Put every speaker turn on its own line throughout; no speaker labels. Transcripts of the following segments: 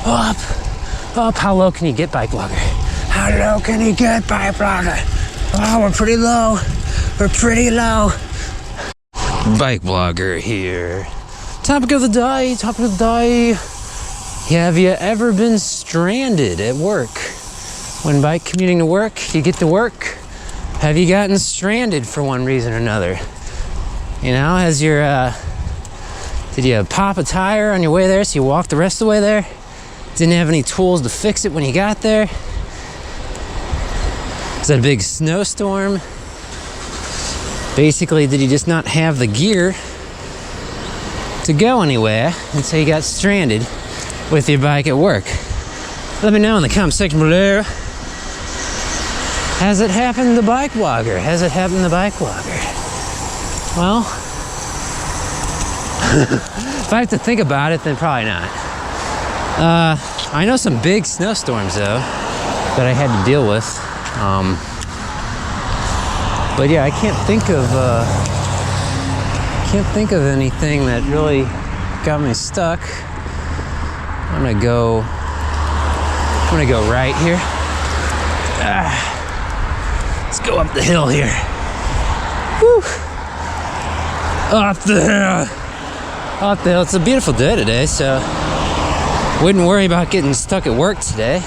Up. How low can you get, Bike Blogger? How low can you get, Bike Blogger? Oh, we're pretty low. We're pretty low. Bike Blogger here. Topic of the day. Have you ever been stranded at work? When bike commuting to work, you get to work. Have you gotten stranded for one reason or another? You know, has your, did you pop a tire on your way there so you walked the rest of the way there? Didn't have any tools to fix it when you got there? Was that a big snowstorm? Basically, did you just not have the gear to go anywhere, and so you got stranded with your bike at work? Let me know in the comment section below. Has it happened to Bike Blogger? Has it happened to Bike Blogger? Well, if I have to think about it, then probably not. I know some big snowstorms though that I had to deal with. But yeah, I can't think of anything that really got me stuck. I'm gonna go right here. Let's go up the hill here. Woo. Up the hill. It's a beautiful day today, so wouldn't worry about getting stuck at work today.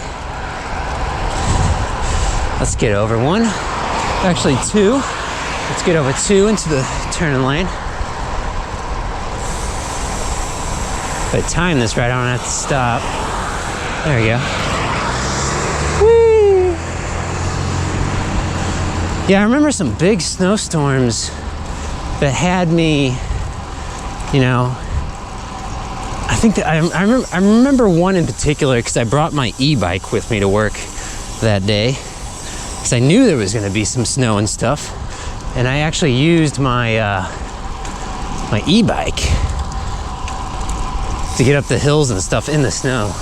Let's get over one. Actually, two. Let's get over two into the turning lane. If I time this right, I don't have to stop. There we go. Whee! Yeah, I remember some big snowstorms that had me, you know, I think that I remember one in particular because I brought my e-bike with me to work that day because I knew there was going to be some snow and stuff, and I actually used my my e-bike to get up the hills and stuff in the snow.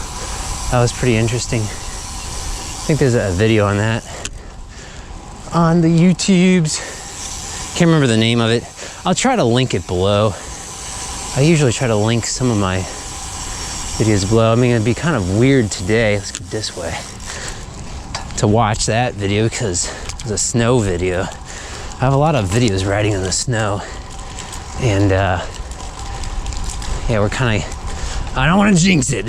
That was pretty interesting. I think there's a video on that on the YouTubes. Can't remember the name of it. I'll try to link it below. I usually try to link some of my videos below. I mean, it'd be kind of weird today, let's go this way, to watch that video because it's a snow video. I have a lot of videos riding in the snow, and yeah, we're kind of, I don't want to jinx it,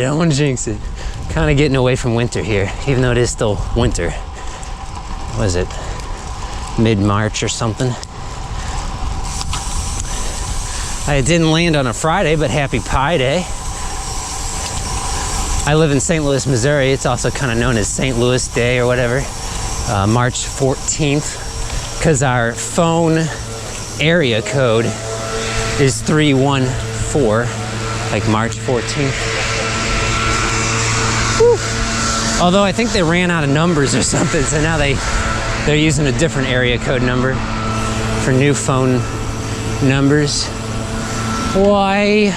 kind of getting away from winter here, even though it is still winter. What is it, mid-March or something? I didn't land on a Friday, but happy Pi Day. I live in St. Louis, Missouri. It's also kind of known as St. Louis Day or whatever, March 14th, because our phone area code is 314, like March 14th. Whew. Although I think they ran out of numbers or something, so now they're using a different area code number for new phone numbers. Why?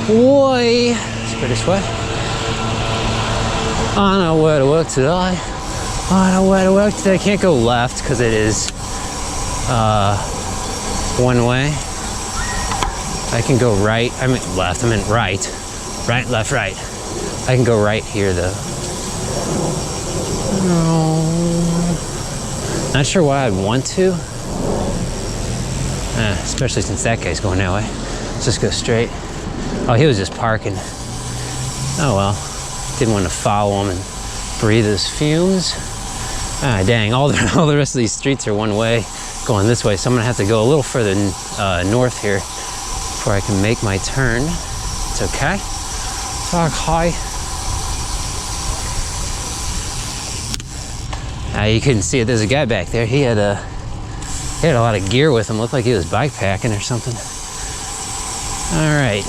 It's pretty sweat. On our way to work today. I can't go left because it is one way. I can go right. I meant left. I meant right. Right, left, right. I can go right here though. Not sure why I'd want to. Especially since that guy's going that way. Let's just go straight. Oh, he was just parking. Oh well, didn't want to follow him and breathe his fumes. Ah, dang, all the rest of these streets are one way going this way, so I'm gonna have to go a little further north here before I can make my turn. It's okay. It's okay. You couldn't see it. There's a guy back there. He had a lot of gear with him. Looked like he was bike packing or something. All right.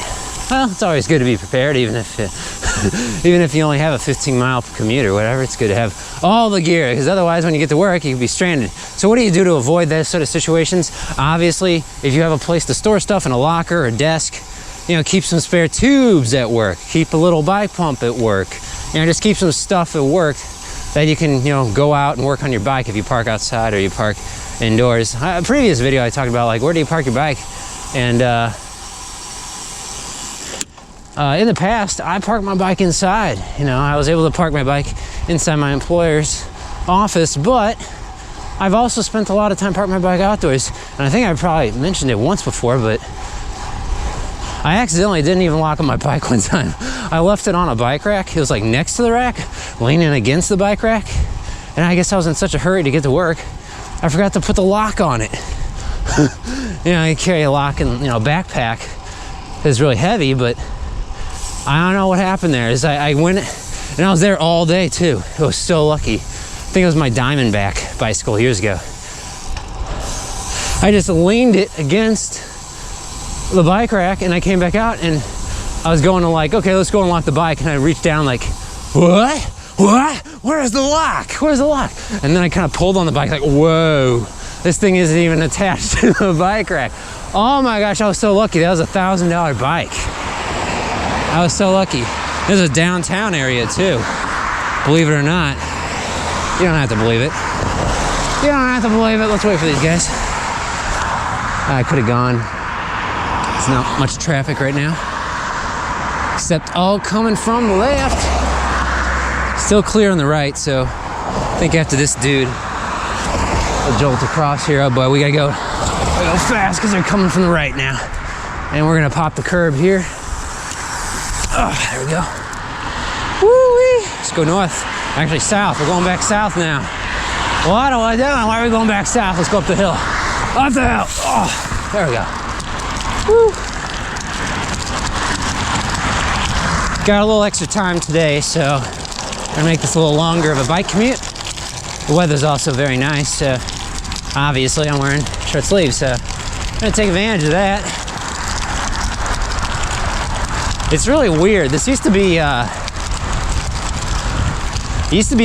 Well, it's always good to be prepared, even if you only have a 15-mile commute or whatever. It's good to have all the gear, because otherwise, when you get to work, you can be stranded. So, what do you do to avoid those sort of situations? Obviously, if you have a place to store stuff in a locker or a desk, you know, keep some spare tubes at work. Keep a little bike pump at work. You know, just keep some stuff at work that you can, you know, go out and work on your bike if you park outside or you park indoors. A previous video I talked about, like, where do you park your bike? And in the past, I parked my bike inside. You know, I was able to park my bike inside my employer's office, but I've also spent a lot of time parking my bike outdoors. And I think I probably mentioned it once before, but I accidentally didn't even lock up my bike one time. I left it on a bike rack. It was like next to the rack, leaning against the bike rack. And I guess I was in such a hurry to get to work, I forgot to put the lock on it. You know, you carry a lock in, you know, a backpack is really heavy, but I don't know what happened there. Is I went, and I was there all day too. It was so lucky. I think it was my Diamondback bicycle years ago. I just leaned it against the bike rack and I came back out and I was going to like, okay, let's go unlock the bike. And I reached down like, what? Where's the lock? Where's the lock? And then I kind of pulled on the bike like, whoa, this thing isn't even attached to the bike rack. Oh my gosh, I was so lucky. That was a $1,000 bike. I was so lucky. There's a downtown area too. Believe it or not. You don't have to believe it. You don't have to believe it. Let's wait for these guys. I could have gone. There's not much traffic right now, except all coming from the left. Still clear on the right, so I think after this dude, I'll jolt across here. Oh boy, we gotta go fast because they're coming from the right now. And we're gonna pop the curb here. Oh, there we go. Woo-wee. Let's go north. Actually south. We're going back south now. What am I doing? Why are we going back south? Let's go up the hill. Up the hill. Oh, there we go. Woo. Got a little extra time today, so I'm gonna make this a little longer of a bike commute. The weather's also very nice, so obviously I'm wearing short sleeves, so I'm gonna take advantage of that. It's really weird. This used to be a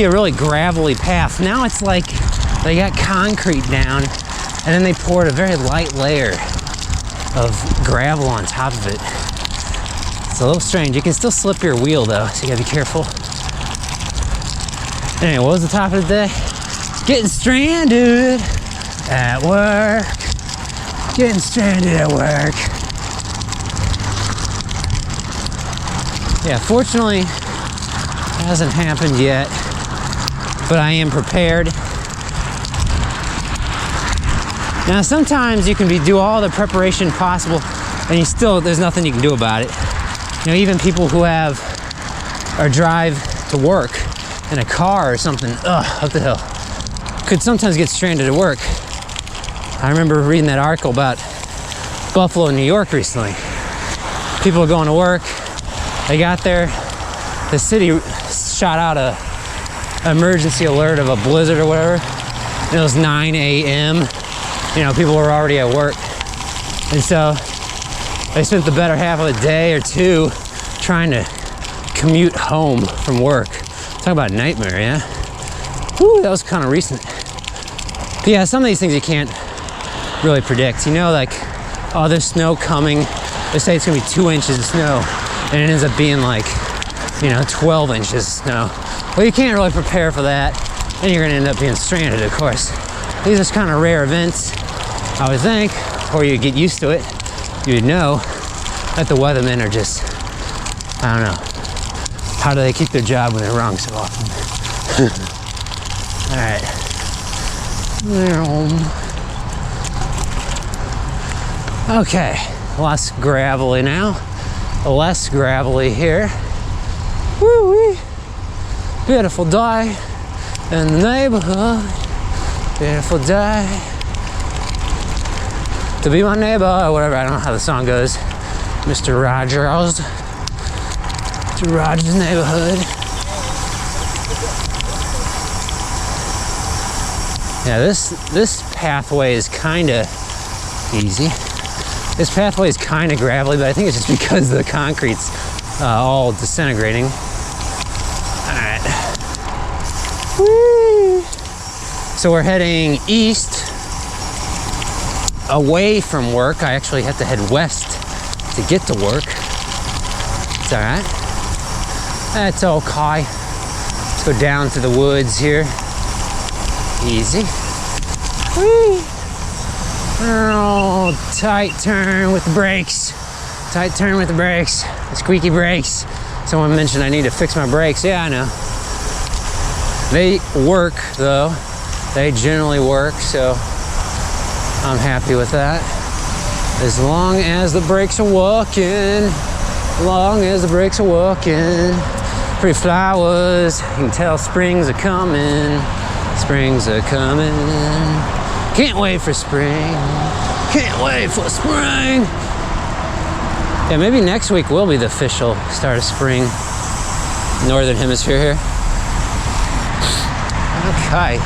really gravelly path. Now it's like they got concrete down and then they poured a very light layer of gravel on top of it. It's a little strange. You can still slip your wheel though, so you gotta be careful. Anyway, what was the topic of the day? Getting stranded at work. Getting stranded at work. Yeah, fortunately, it hasn't happened yet, but I am prepared. Now, sometimes you can do all the preparation possible, and there's nothing you can do about it. You know, even people who or drive to work in a car or something, up the hill, could sometimes get stranded at work. I remember reading that article about Buffalo, New York recently. People are going to work. They got there, the city shot out a emergency alert of a blizzard or whatever. And it was 9 a.m. You know, people were already at work. And so they spent the better half of a day or two trying to commute home from work. Talk about a nightmare, yeah? Whew, that was kind of recent. But yeah, some of these things you can't really predict. You know, like, oh, there's snow coming. They say it's gonna be 2 inches of snow. And it ends up being like, 12 inches of snow. Well, you can't really prepare for that. And you're gonna end up being stranded, of course. These are kind of rare events, I would think, or you get used to it. You'd know that the weathermen are just, I don't know. How do they keep their job when they're wrong so often? All right. Okay, less gravelly now. Less gravelly here. Woo-wee. Beautiful day in the neighborhood. Beautiful day to be my neighbor, or whatever. I don't know how the song goes. Mr. Rogers. Mr. Rogers' neighborhood. Yeah, this pathway is kind of easy. This pathway is kind of gravelly, but I think it's just because the concrete's all disintegrating. All right. Whee! So we're heading east, away from work. I actually have to head west to get to work. It's all right. That's okay. Let's go down to the woods here. Easy. Whee! Oh, tight turn with the brakes. Tight turn with the brakes. Squeaky brakes. Someone mentioned I need to fix my brakes. Yeah, I know. They work though. They generally work, so I'm happy with that. As long as the brakes are working. Long as the brakes are working. Pretty flowers. You can tell springs are coming. Springs are coming. Can't wait for spring. Can't wait for spring. Yeah, maybe next week will be the official start of spring. Northern hemisphere here. Okay.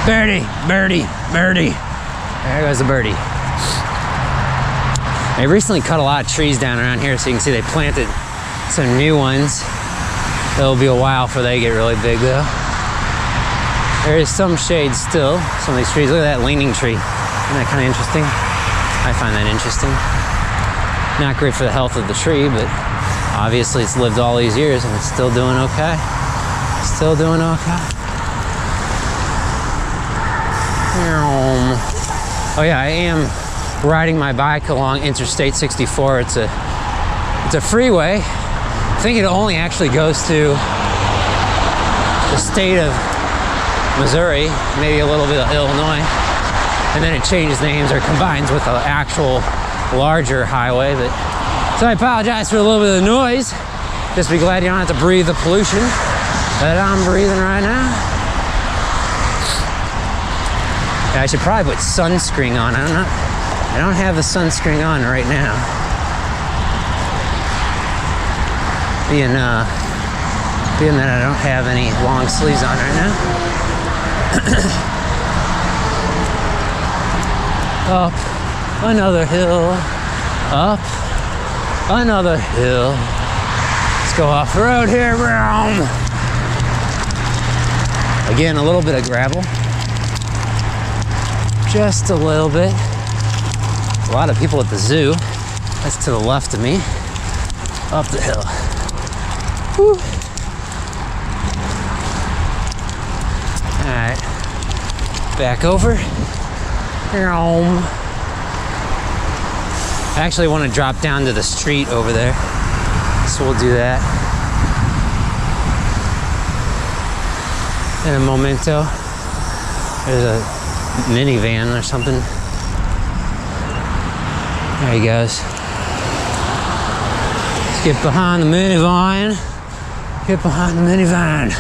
Birdie, birdie, birdie. There goes the birdie. They recently cut a lot of trees down around here, so you can see they planted some new ones. It'll be a while before they get really big though. There is some shade still, some of these trees. Look at that leaning tree. Isn't that kind of interesting? I find that interesting. Not great for the health of the tree, but obviously it's lived all these years and it's still doing okay. Still doing okay. Oh yeah, I am riding my bike along Interstate 64. It's a freeway. I think it only actually goes to the state of Missouri, maybe a little bit of Illinois, and then it changes names or combines with the actual larger highway. But so I apologize for a little bit of noise. Just be glad you don't have to breathe the pollution that I'm breathing right now. Yeah, I should probably put sunscreen on. I don't have the sunscreen on right now. Being that I don't have any long sleeves on right now. Up another hill, up another hill. Let's go off the road here. Again, a little bit of gravel. Just a little bit. A lot of people at the zoo. That's to the left of me. Up the hill. Whew. Alright. Back over. I actually want to drop down to the street over there. So we'll do that in a momento. There's a minivan or something. There he goes. Let's get behind the minivan. Get behind the minivan.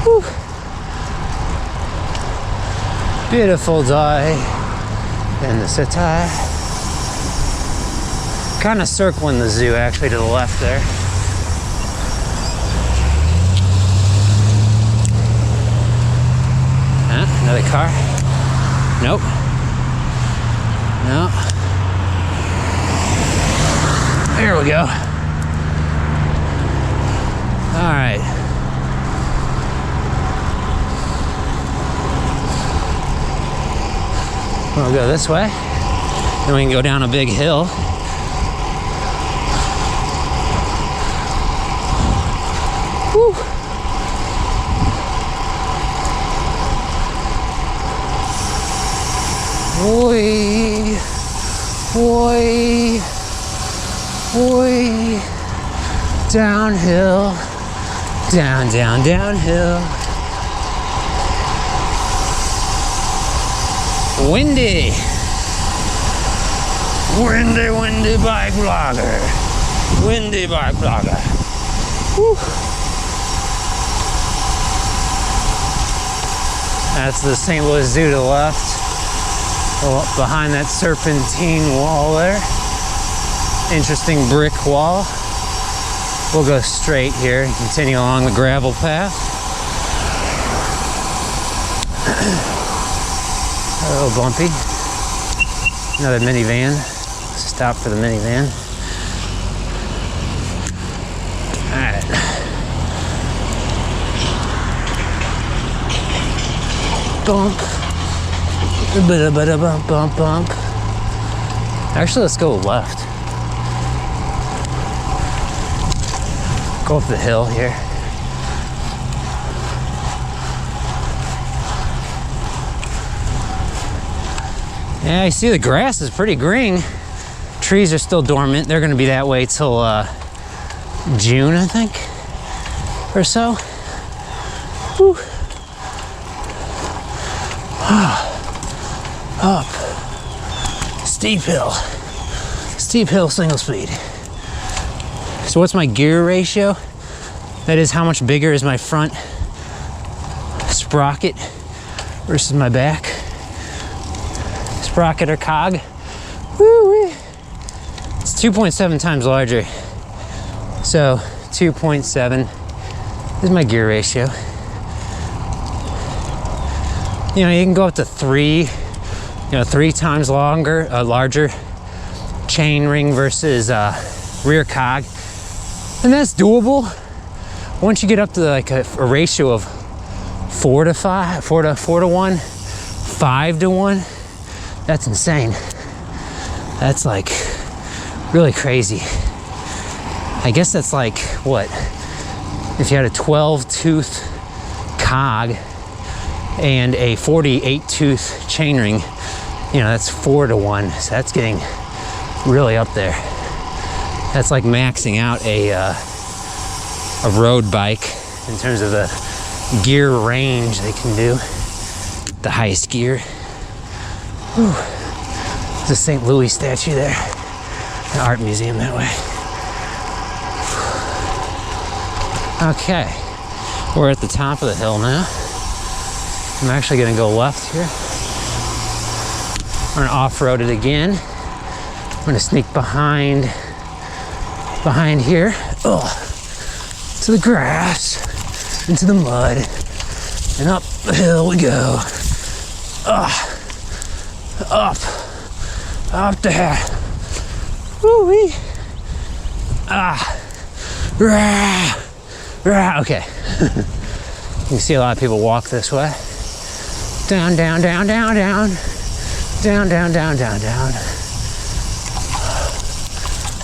Whew. Beautiful day in the city. Kind of circling the zoo actually to the left there. Another car? Nope. No. There we go. All right. We'll go this way. Then we can go down a big hill. Whew. Oi, oi, oi, downhill, downhill. Windy, windy bike blogger, windy bike blogger. Whew. That's the St. Louis Zoo to the left. Behind that serpentine wall there. Interesting brick wall. We'll go straight here and continue along the gravel path. A little bumpy. Another minivan. Stop for the minivan. Alright. Bump. Bump. Actually, let's go left. Go up the hill here. Yeah, I see the grass is pretty green. trees are still dormant. They're gonna be that way till June, I think, or so. Whew. Up, steep hill, single speed. So what's my gear ratio? That is how much bigger is my front sprocket versus my back sprocket or cog. Woo-wee. It's 2.7 times larger. So 2.7 is my gear ratio. You know, you can go up to 3 times larger chain ring versus rear cog, and that's doable. Once you get up to like a ratio of 4 to 1, 5 to 1, that's insane. That's like really crazy. I guess that's like what? If you had a 12-tooth cog and a 48-tooth chainring, you know, that's 4 to 1. So that's getting really up there. That's like maxing out a road bike in terms of the gear range they can do. The highest gear. Whew. There's a St. Louis statue there. An art museum that way. Okay, we're at the top of the hill now. I'm actually gonna go left here. We're gonna off-road it again. I'm gonna sneak behind here. Ugh. To the grass, into the mud, and up the hill we go. Up there. Woo-wee. Okay. You can see a lot of people walk this way. Down, down, down, down, down. Down, down, down, down, down.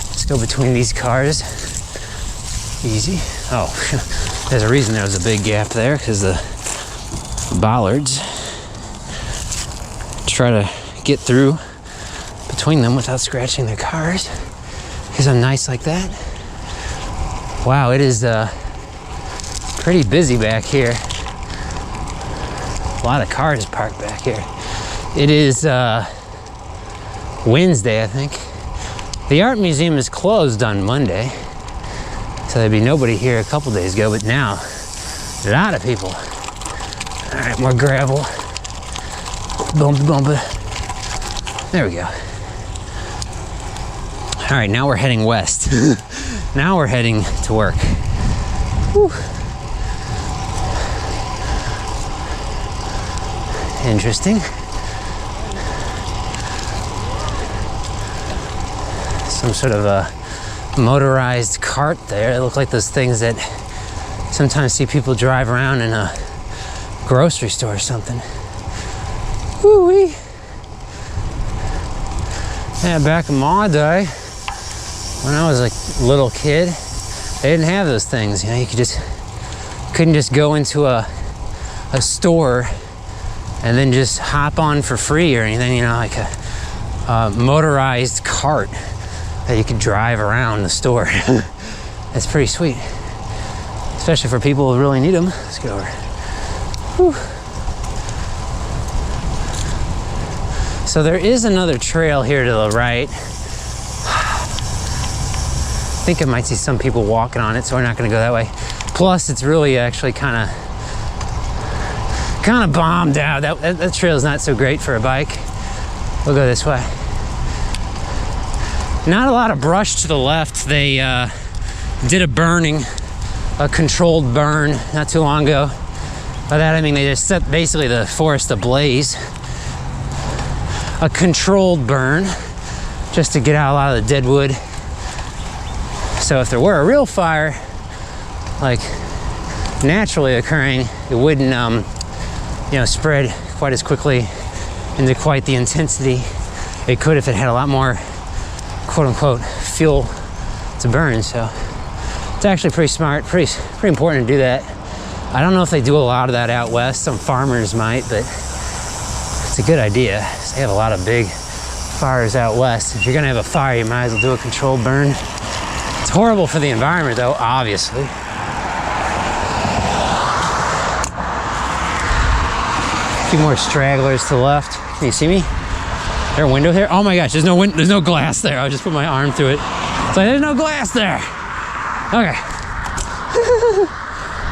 Let's go between these cars. Easy. Oh, there's a reason there was a big gap there, because the bollards try to get through between them without scratching their cars, because I'm nice like that. Wow, it is pretty busy back here. A lot of cars parked back here. It is Wednesday, I think. The art museum is closed on Monday, so there'd be nobody here a couple days ago, but now, a lot of people. All right, more gravel. Bump, bump. There we go. All right, now we're heading west. Now we're heading to work. Whew. Interesting. Some sort of a motorized cart there. It looked like those things that sometimes see people drive around in a grocery store or something. Woo-wee. Yeah, back in my day, when I was a little kid, they didn't have those things. You know, you couldn't just go into a store and then just hop on for free or anything, you know, like a motorized cart that you could drive around the store. That's pretty sweet, especially for people who really need them. Let's get over. Whew. So there is another trail here to the right. I think I might see some people walking on it, so we're not gonna go that way. Plus, it's really actually kind of bombed out. That trail's not so great for a bike. We'll go this way. Not a lot of brush to the left. They did a controlled burn not too long ago. By that I mean they just set basically the forest ablaze. A controlled burn, just to get out a lot of the dead wood. So if there were a real fire, like naturally occurring, it wouldn't spread quite as quickly into quite the intensity it could if it had a lot more quote unquote fuel to burn. So it's actually pretty smart, pretty important to do that. I don't know if they do a lot of that out west. Some farmers might, but it's a good idea. They have a lot of big Fires out west. If you're gonna have a fire, you might as well do a controlled burn. It's horrible for the environment though, obviously. A few more stragglers to the left. Can you see me? Is there a window there? Oh my gosh, there's no glass there. I just put my arm through it. It's like, there's no glass there. Okay.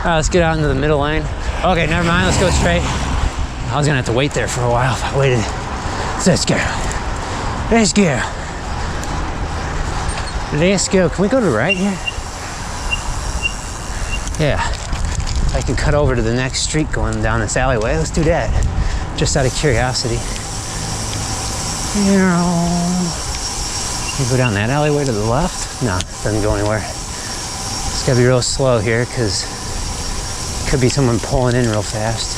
All right, let's get out into the middle lane. Okay, never mind, let's go straight. I was gonna have to wait there for a while if I waited. Let's go. Let's go. Let's go. Can we go to the right here? Yeah. I can cut over to the next street going down this alleyway. Let's do that. Just out of curiosity. Can you go down that alleyway to the left? No, it doesn't go anywhere. It's gotta be real slow here because could be someone pulling in real fast.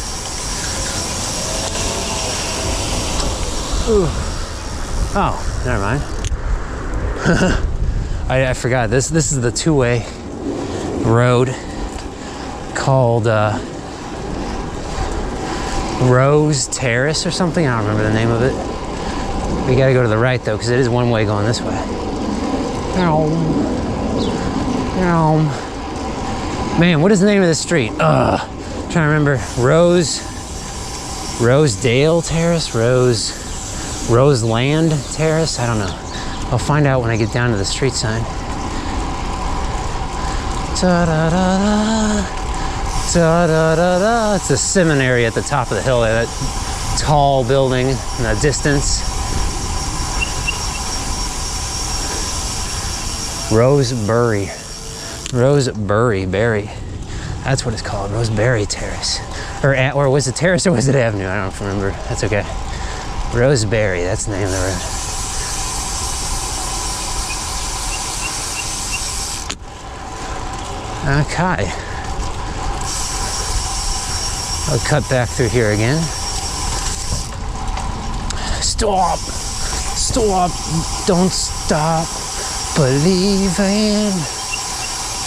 Ooh. Oh, never mind. I forgot. This is the two-way road called Rose Terrace or something. I don't remember the name of it. We gotta go to the right though, because it is one way going this way. Man, what is the name of this street? Trying to remember. Rosedale Terrace? Roseland Terrace? I don't know. I'll find out when I get down to the street sign. Da-da-da-da. It's a seminary at the top of the hill there, that tall building in the distance. Roseberry. That's what it's called, Roseberry Terrace. Or was it Terrace or was it Avenue? I don't remember. That's okay. Roseberry, that's the name of the road. Okay. I'll cut back through here again. Stop! Stop! Don't stop believing.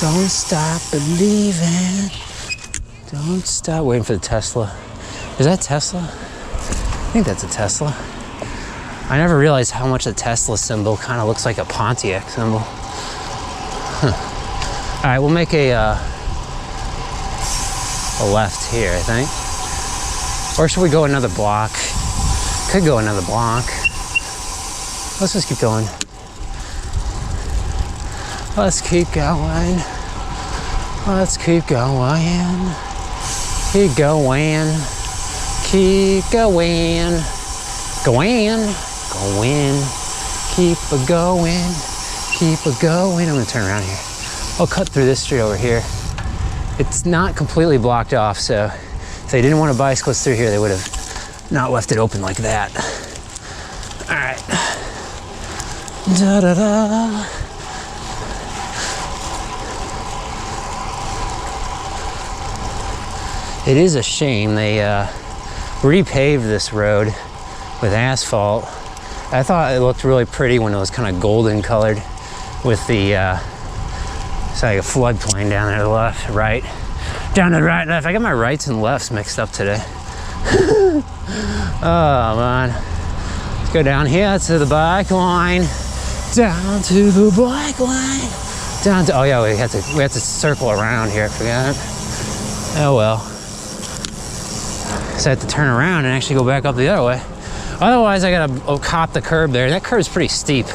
Don't stop believing. Don't stop waiting for the Tesla. Is that Tesla? I think that's a Tesla. I never realized how much a Tesla symbol kind of looks like a Pontiac symbol. Huh. All right, we'll make a left here, I think. Or should we go another block? Could go another block. Let's just keep going. Let's keep going. Let's keep going. Keep going. Keep going. Going. Going. Keep a going. Keep a going. I'm gonna turn around here. I'll cut through this street over here. It's not completely blocked off, so if they didn't want a bicyclist through here, they would have not left it open like that. All right. Da-da-da. It is a shame they repaved this road with asphalt. I thought it looked really pretty when it was kind of golden colored with the, it's like a floodplain down there to the left, right. Down to the right, left. I got my rights and lefts mixed up today. Oh man. Let's go down here to the bike line. Down to the bike line. Down to, oh yeah, we have to circle around here, I forgot. Oh well. So I have to turn around and actually go back up the other way. Otherwise, I gotta hop the curb there. That curb's pretty steep.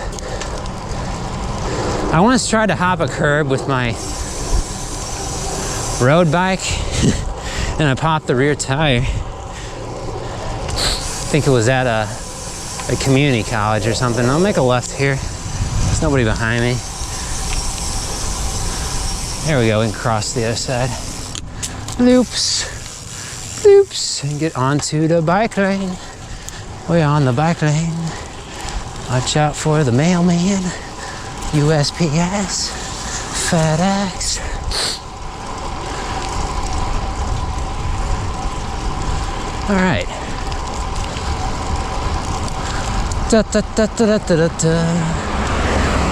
I once tried to hop a curb with my road bike and I popped the rear tire. I think it was at a community college or something. I'll make a left here. There's nobody behind me. There we go, we can cross the other side. Loops. Loops, and get onto the bike lane. We're on the bike lane. Watch out for the mailman, USPS, FedEx. All right. Da da da da da da da.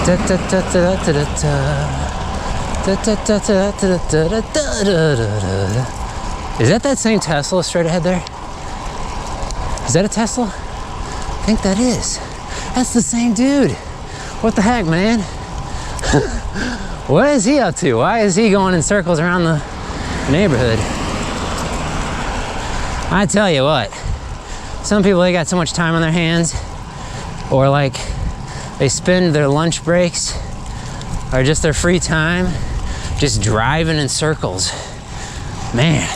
Da da da da da da da. Da da da da da da da da. Is that same Tesla straight ahead there? Is that a Tesla? I think that is. That's the same dude. What the heck, man? What is he up to? Why is he going in circles around the neighborhood? I tell you what, some people, they got so much time on their hands, or like they spend their lunch breaks or just their free time just driving in circles. Man,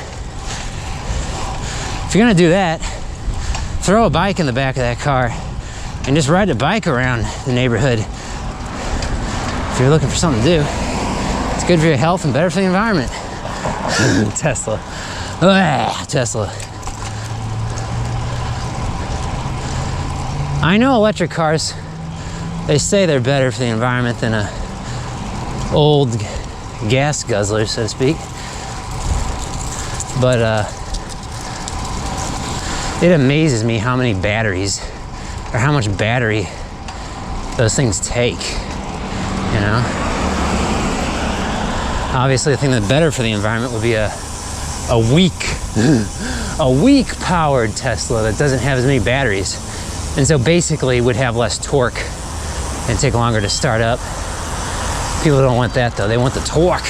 if you're gonna do that, throw a bike in the back of that car and just ride a bike around the neighborhood. If you're looking for something to do, it's good for your health and better for the environment. Tesla. Tesla. I know electric cars, they say they're better for the environment than a old gas guzzler, so to speak. But it amazes me how many batteries, or how much battery those things take, you know? Obviously, the thing that's better for the environment would be a weak powered Tesla that doesn't have as many batteries. And so basically would have less torque and take longer to start up. People don't want that though. They want the torque.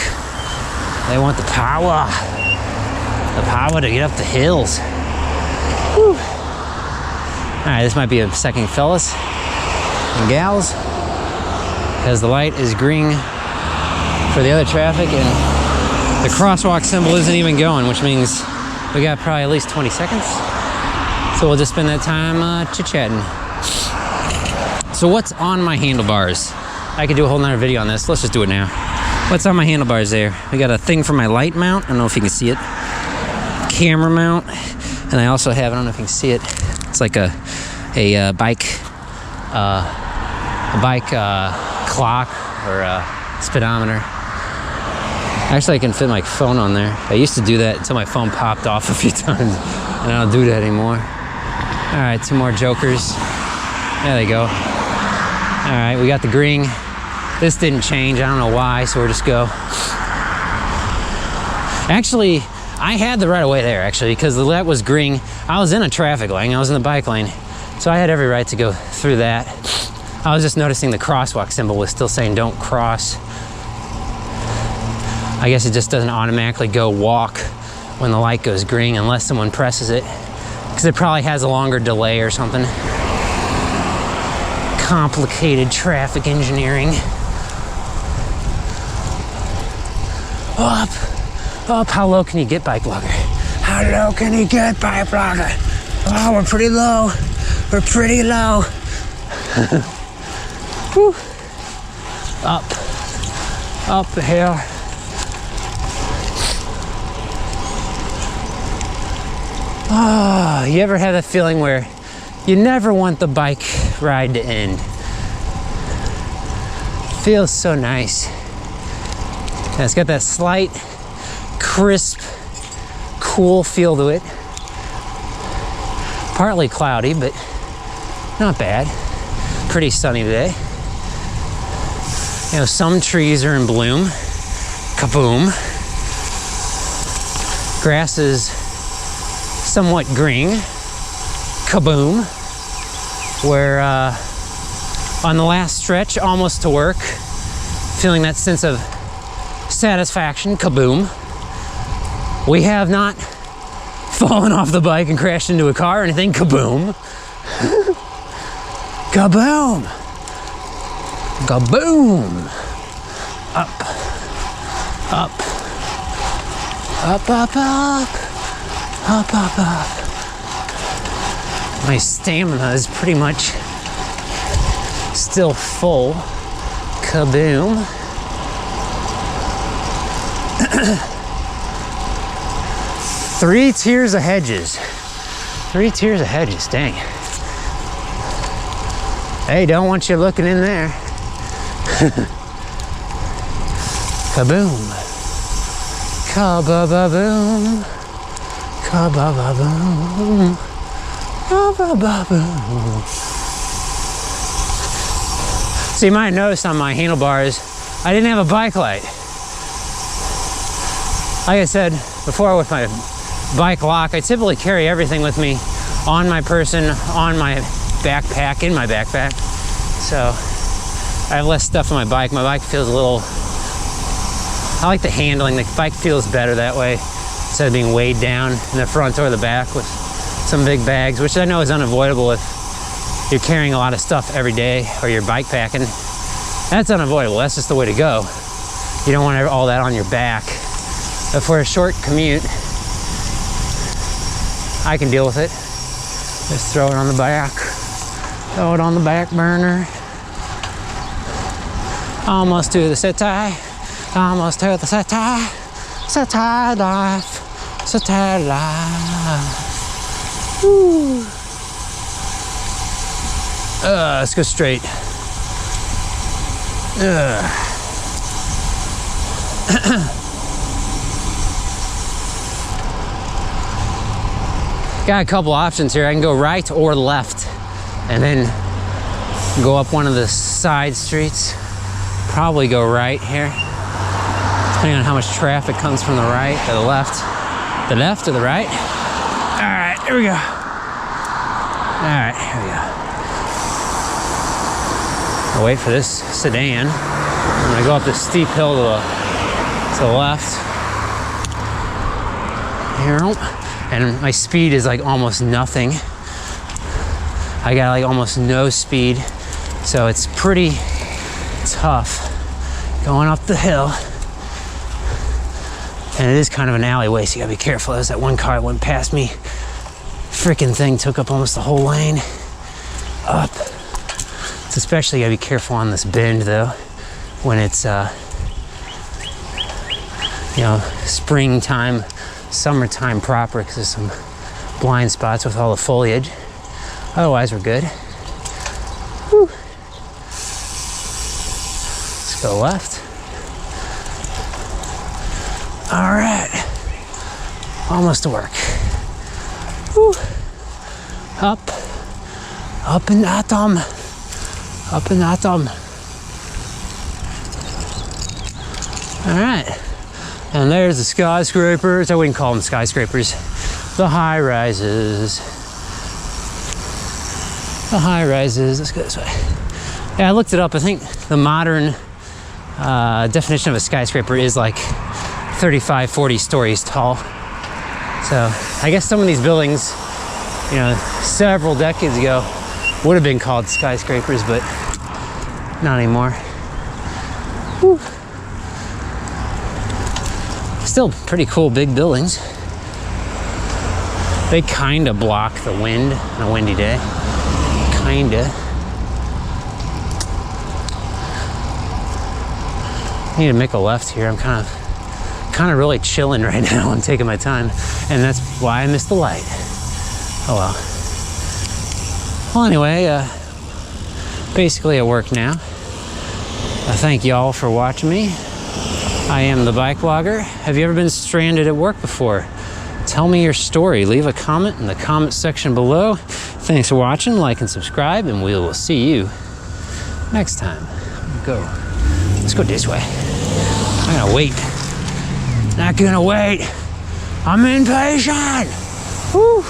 They want the power. The power to get up the hills. Whew. All right, this might be a second, fellas and gals, because the light is green for the other traffic and the crosswalk symbol isn't even going, which means we got probably at least 20 seconds. So we'll just spend that time chit-chatting. So what's on my handlebars? I could do a whole nother video on this. Let's just do it now. What's on my handlebars there? We got a thing for my light mount. I don't know if you can see it. Camera mount. And I also have, I don't know if you can see it. It's like a bike clock or a speedometer. Actually, I can fit my phone on there. I used to do that until my phone popped off a few times, and I don't do that anymore. All right, 2 more jokers. There they go. All right, we got the green. This didn't change. I don't know why, so we'll just go. Actually, I had the right of way there, actually, because that was green. I was in a traffic lane. I was in the bike lane, so I had every right to go through that. I was just noticing the crosswalk symbol was still saying don't cross. I guess it just doesn't automatically go walk when the light goes green unless someone presses it, because it probably has a longer delay or something. Complicated traffic engineering. Up. How low can you get, BikeBlogger? How low can you get, BikeBlogger? Oh, we're pretty low. We're pretty low. Whew. Up the hill. Oh, you ever have that feeling where you never want the bike ride to end? Feels so nice. And it's got that slight, crisp, cool feel to it. Partly cloudy, but not bad. Pretty sunny today. You know, some trees are in bloom. Kaboom. Grass is somewhat green. Kaboom. We're on the last stretch, almost to work. Feeling that sense of satisfaction. Kaboom. We have not fallen off the bike and crashed into a car or anything. Kaboom. Kaboom. Kaboom. Up. My stamina is pretty much still full. Kaboom. 3 tiers of hedges. 3 tiers of hedges, dang. Hey, don't want you looking in there. Kaboom. Ka-ba-ba-boom. Ka-ba-ba-boom. Ka-ba-ba-boom. So you might have noticed on my handlebars, I didn't have a bike light. Like I said before with my bike lock, I typically carry everything with me on my person, on my backpack, in my backpack. So I have less stuff on my bike. My bike feels a little, I like the handling. The bike feels better that way, instead of being weighed down in the front or the back with some big bags, which I know is unavoidable if you're carrying a lot of stuff every day or you're bike packing. That's unavoidable. That's just the way to go. You don't want all that on your back. But for a short commute, I can deal with it. Just throw it on the back. Throw it on the back burner. Almost to the city. Almost to the city. City life. City life. Woo. Let's go straight. Got a couple options here. I can go right or left and then go up one of the side streets. Probably go right here, depending on how much traffic comes from the right or the left. The left or the right? All right, here we go. All right, here we go. I'll wait for this sedan. I'm gonna go up this steep hill to the left. Here, and my speed is like almost nothing. I got like almost no speed, so it's pretty tough going up the hill. And it is kind of an alleyway, so you gotta be careful. There's that one car that went past me. Freaking thing took up almost the whole lane. Up. It's especially gotta be careful on this bend though, when it's you know, springtime, summertime proper, because there's some blind spots with all the foliage. Otherwise, we're good. Whew. Let's go left. All right, almost to work. Whew. Up and at 'em, up and at 'em. All right, and there's the skyscrapers. I wouldn't call them skyscrapers. The high rises. The high rises. Let's go this way. Yeah, I looked it up. I think the modern definition of a skyscraper is like 35, 40 stories tall. So I guess some of these buildings, you know, several decades ago would have been called skyscrapers, but not anymore. Whew. Still pretty cool big buildings. They kind of block the wind on a windy day. Kinda. I need to make a left here. I'm kind of really chilling right now. I'm taking my time, and that's why I missed the light. Oh well. Well, anyway, basically at work now. I thank y'all for watching me. I am the bike blogger. Have you ever been stranded at work before? Tell me your story. Leave a comment in the comment section below. Thanks for watching. Like and subscribe, and we will see you next time. Let's go this way. I'm gonna wait. Not gonna wait. I'm impatient. Woo.